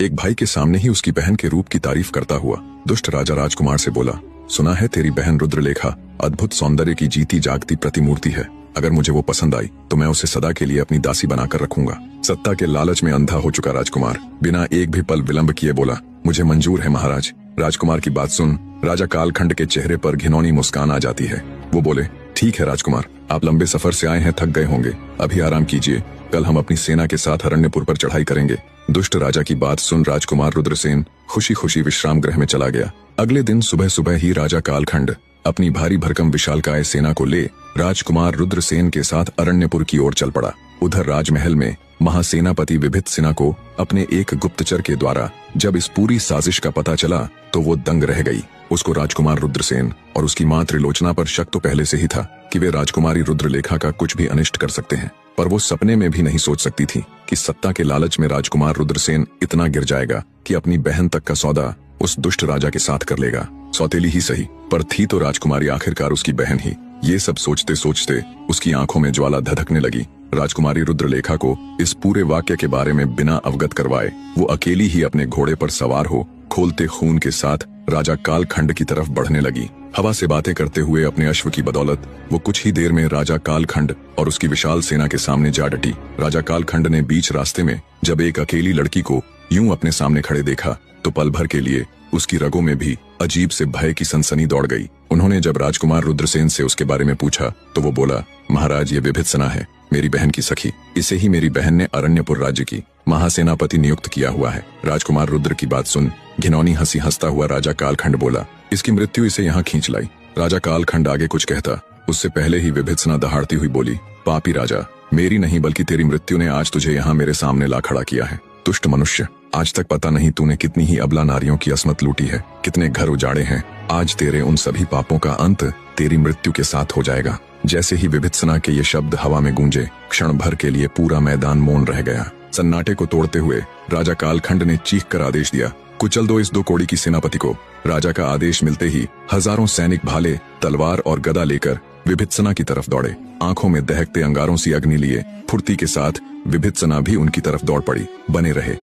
एक भाई के सामने ही उसकी बहन के रूप की तारीफ करता हुआ दुष्ट राजा राजकुमार से बोला, सुना है तेरी बहन रुद्रलेखा अद्भुत सौंदर्य की जीती जागती प्रतिमूर्ति है। अगर मुझे वो पसंद आई तो मैं उसे सदा के लिए अपनी दासी बनाकर रखूंगा। सत्ता के लालच में अंधा हो चुका राजकुमार बिना एक भी पल विलंब किए बोला, मुझे मंजूर है महाराज। राजकुमार की बात सुन राजा कालखंड के चेहरे पर घिनौनी मुस्कान आ जाती है। वो बोले, ठीक है राजकुमार, आप लंबे सफर से आए हैं, थक गए होंगे, अभी आराम कीजिए, कल हम अपनी सेना के साथ अरण्यपुर पर चढ़ाई करेंगे। दुष्ट राजा की बात सुन राजकुमार रुद्रसेन खुशी खुशी विश्राम गृह में चला गया। अगले दिन सुबह सुबह ही राजा कालखंड अपनी भारी भरकम विशालकाय सेना को ले राजकुमार रुद्रसेन के साथ अरण्यपुर की ओर चल पड़ा। उधर राजमहल में महासेनापति विभित्सिना को अपने एक गुप्तचर के द्वारा जब इस पूरी साजिश का पता चला तो वो दंग रह गई। उसको राजकुमार रुद्रसेन और उसकी मां त्रिलोचना पर शक तो पहले से ही था कि वे राजकुमारी रुद्रलेखा का कुछ भी अनिष्ट कर सकते हैं, पर वो सपने में भी नहीं सोच सकती थी कि सत्ता के लालच में राजकुमार रुद्रसेन इतना गिर जाएगा कि अपनी बहन तक का सौदा उस दुष्ट राजा के साथ कर लेगा। सौतेली ही सही, पर थी तो राजकुमारी आखिरकार उसकी बहन ही। ये सब सोचते सोचते उसकी आंखों में ज्वाला धधकने लगी। राजकुमारी रुद्रलेखा को इस पूरे वाक्य के बारे में बिना अवगत करवाए वो अकेली ही अपने घोड़े पर सवार हो खोलते खून के साथ राजा कालखंड की तरफ बढ़ने लगी। हवा से बातें करते हुए अपने अश्व की बदौलत वो कुछ ही देर में राजा कालखंड और उसकी विशाल सेना के सामने जा डटी। राजा कालखंड ने बीच रास्ते में जब एक अकेली लड़की को यूं अपने सामने खड़े देखा तो पल भर के लिए उसकी रगों में भी अजीब से भय की सनसनी दौड़ गई। उन्होंने जब राजकुमार रुद्रसेन से उसके बारे में पूछा तो वो बोला, महाराज, ये विभित्सिना है, मेरी बहन की सखी। इसे ही मेरी बहन ने अरण्यपुर राज्य की महासेनापति नियुक्त किया हुआ है। राजकुमार रुद्र की बात सुन घिनौनी हंसी हंसता हुआ राजा कालखंड बोला, इसकी मृत्यु इसे यहाँ खींच लाई। राजा कालखंड आगे कुछ कहता उससे पहले ही विभित्सिना दहाड़ती हुई बोली, पापी राजा, मेरी नहीं बल्कि तेरी मृत्यु ने आज तुझे यहाँ मेरे सामने ला खड़ा किया है। दुष्ट मनुष्य, आज तक पता नहीं तूने कितनी ही अबला नारियों की असमत लूटी है, कितने घर उजाड़े हैं। आज तेरे उन सभी पापों का अंत तेरी मृत्यु के साथ हो जाएगा। जैसे ही विभित्सिना के ये शब्द हवा में गूंजे क्षण भर के लिए पूरा मैदान मौन रह गया। सन्नाटे को तोड़ते हुए राजा कालखंड ने चीख कर आदेश दिया, कुचल दो इस 2 कोड़ी की सेनापति को। राजा का आदेश मिलते ही हजारों सैनिक भाले तलवार और गदा लेकर विभित्सिना की तरफ दौड़े। आंखों में दहकते अंगारों सी अग्नि लिए फुर्ती के साथ विभित्सिना भी उनकी तरफ दौड़ पड़ी। बने रहे।